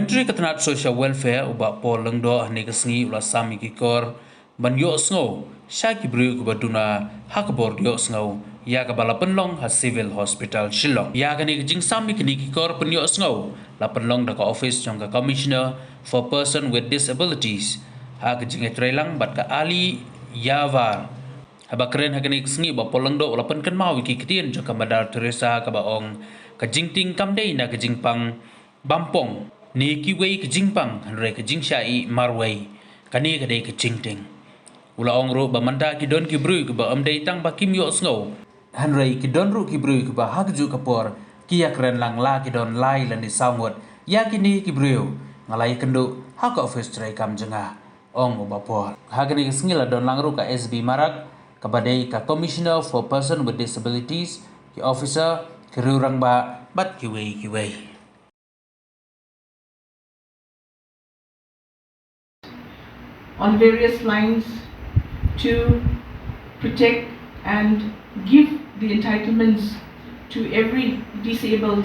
Menteri Ketenat Social Welfare ubak Paul Lengdo ahni kesengi ulah sami kikor ban yo sngo syaki bru kubaduna hakbor yo sngo ya kabala penlong ha civil hospital Shillong ya kani jing sami kini kikor pen yo sngo la penlong da ka office jong ka commissioner for person with disabilities ha ke jing trailang bat ka ali yavar haba keren ha kani kesengi ba Paul Lengdo ulah pen kan mau ki ketien jong ka madar Teresa ka baong ka jingting kamdei na ka jingpang Bampong ni kiwei ke jingpang hynrei ke jingshah i Marwei kani ke dei ke jingtieng ula ongro ba manda ki don ki bru ke ba amdei tang ba kim yo sngo hynrei ki don ru ki bru ke ba hakju kapor ki yak ren lang la ki don lai lan di saungot ya kini ki bru ngalai kendo hak office trai kam jenga ong ba por hagani sngila don lang ru ka SB marak ka badai ka commissioner for person with disabilities ki officer ki rurang ba bat kiwei on various lines to protect and give the entitlements to every disabled,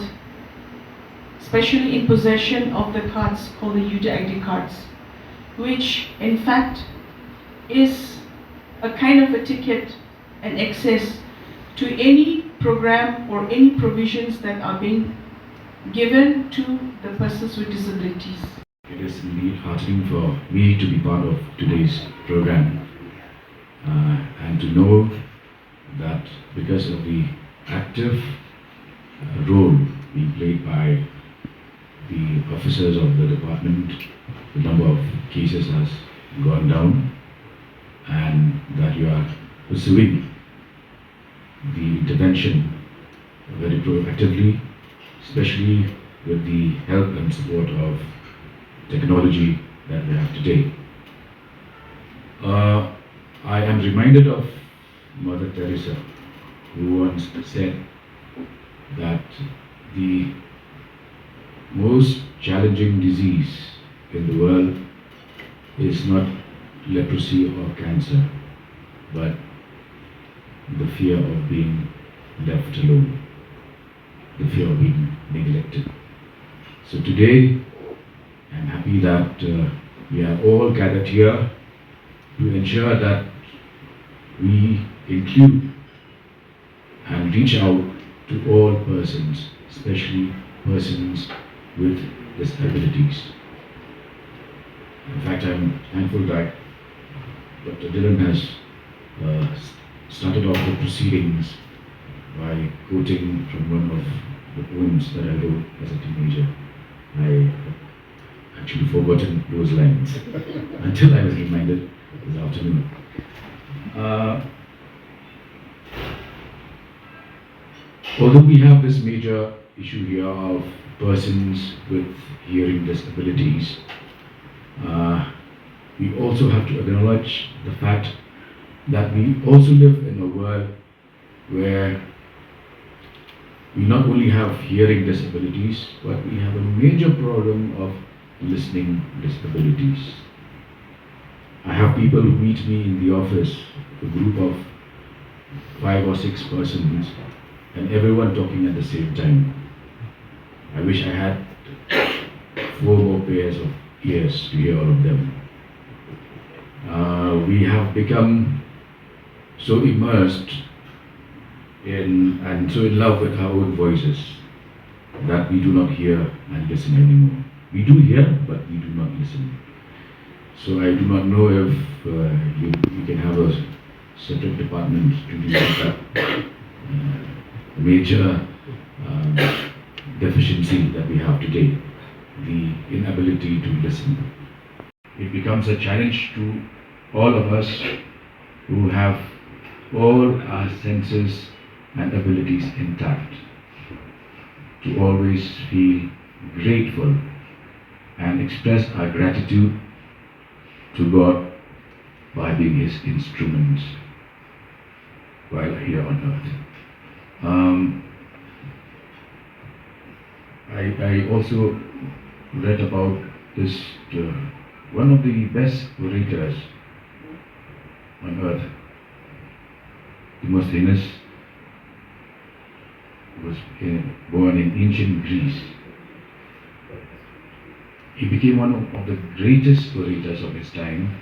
especially in possession of the cards called the UID cards, which in fact is a kind of a ticket and access to any program or any provisions that are being given to the persons with disabilities. It is indeed heartening for me to be part of today's program and to know that because of the active role being played by the officers of the department, the number of cases has gone down and that you are pursuing the intervention very proactively, especially with the help and support of technology that we have today. I am reminded of Mother Teresa, who once said that the most challenging disease in the world is not leprosy or cancer, but the fear of being left alone, the fear of being neglected. So today, I'm happy that we are all gathered here to ensure that we include and reach out to all persons, especially persons with disabilities. In fact, I'm thankful that Dr. Dylan has started off the proceedings by quoting from one of the poems that I wrote as a teenager. I actually forgotten those lines until I was reminded this afternoon. Although we have this major issue here of persons with hearing disabilities, we also have to acknowledge the fact that we also live in a world where we not only have hearing disabilities, but we have a major problem of listening disabilities. I have people who meet me in the office, a group of 5 or 6 persons, and everyone talking at the same time. I wish I had 4 more pairs of ears to hear all of them. We have become so immersed in and so in love with our own voices that we do not hear and listen anymore. We do hear, but we do not listen. So I do not know if you can have a separate department to deal with that major deficiency that we have today, the inability to listen. It becomes a challenge to all of us who have all our senses and abilities intact to always feel grateful and express our gratitude to God by being His instruments while here on earth. I also read about this, one of the best orators on earth, Demosthenes, was born in ancient Greece. he became one of the greatest orators of his time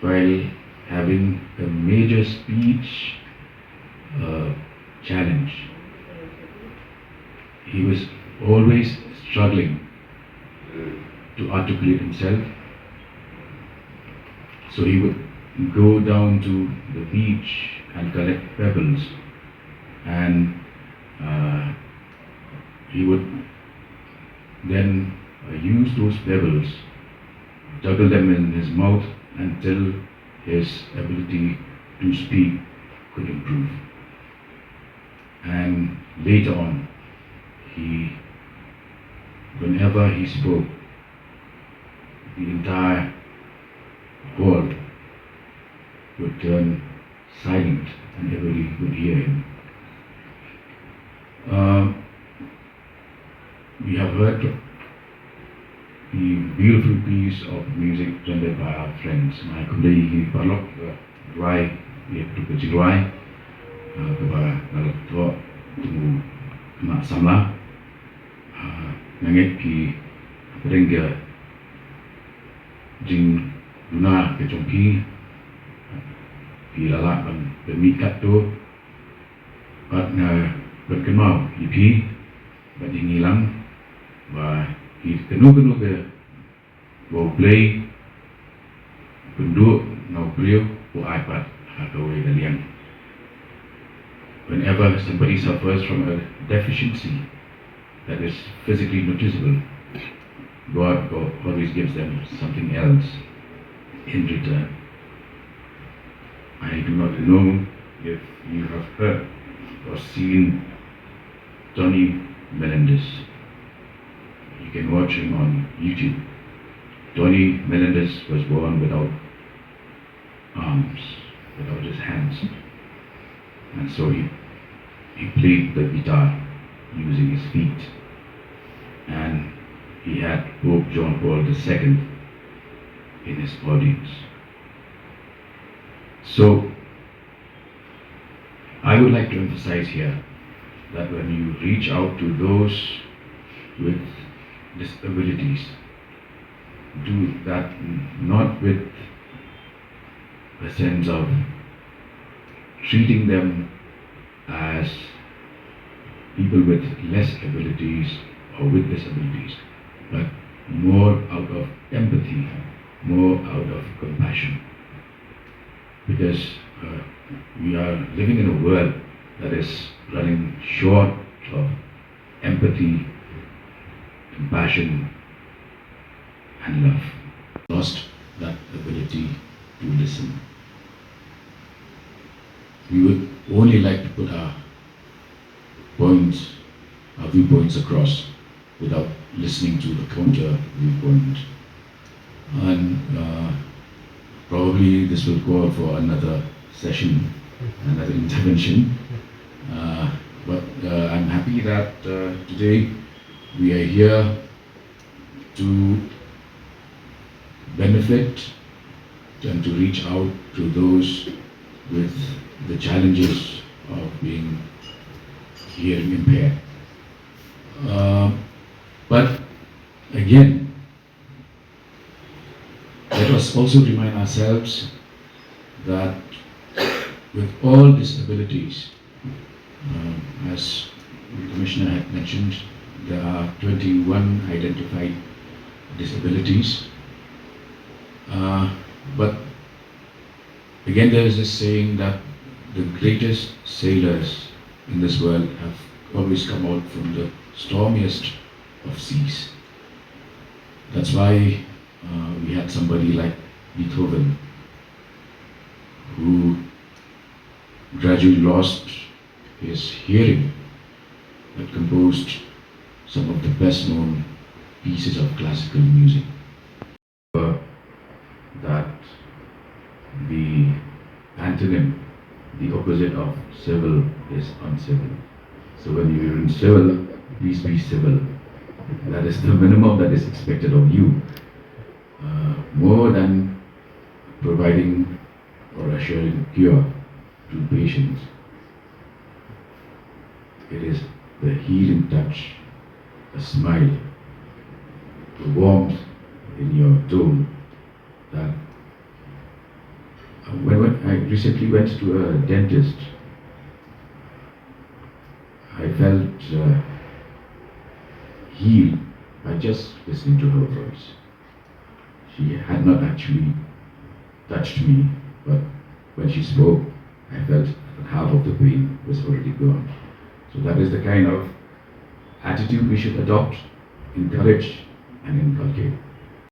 while having a major speech challenge. He was always struggling to articulate himself. So he would go down to the beach and collect pebbles, and he would then use those pebbles, juggle them in his mouth until his ability to speak could improve. And later on, whenever he spoke, the entire world would turn silent and everybody would hear him. We have heard the beautiful piece of music generated by our friends. My colleague Palok Marwei, iaitu Jingwai, kepada Nalok Temu Mak Samla, nangit ki Rengga Jing Luna Kecompi, pi lalak bermikat tu, bat berkenal ipi, bat ngilang, bah ki kenu ke bau play, penduk nau beliau bu iPad atau kalian. Whenever somebody suffers from a deficiency that is physically noticeable, God always gives them something else in return. I do not know if you have heard or seen Tony Melendez. You can watch him on YouTube. Tony Melendez was born without arms, without his hands. And so he played the guitar using his feet. And he had Pope John Paul II in his audience. So I would like to emphasize here that when you reach out to those with disabilities, do that not with a sense of treating them as people with less abilities or with disabilities, but more out of empathy, more out of compassion. Because we are living in a world that is running short of empathy, compassion, and love. Lost that ability to listen. We would only like to put our viewpoints across without listening to the counter viewpoint. And probably this will call for another session, another intervention. But I'm happy that today we are here to benefit and to reach out to those with the challenges of being hearing impaired. But again, let us also remind ourselves that with all disabilities, as the Commissioner had mentioned, there are 21 identified disabilities. But again, there is this saying that the greatest sailors in this world have always come out from the stormiest of seas. That's why we had somebody like Beethoven, who gradually lost his hearing, but composed some of the best known pieces of classical music. That the antonym, the opposite of civil, is uncivil. So when you're in civil, please be civil. That is the minimum that is expected of you. More than providing or assuring cure to patients, it is the healing touch, a smile, the warmth in your tone that when I recently went to a dentist, I felt healed by just listening to her voice. She had not actually touched me, but when she spoke, I felt that half of the pain was already gone. So that is the kind of attitude we should adopt, encourage, and inculcate.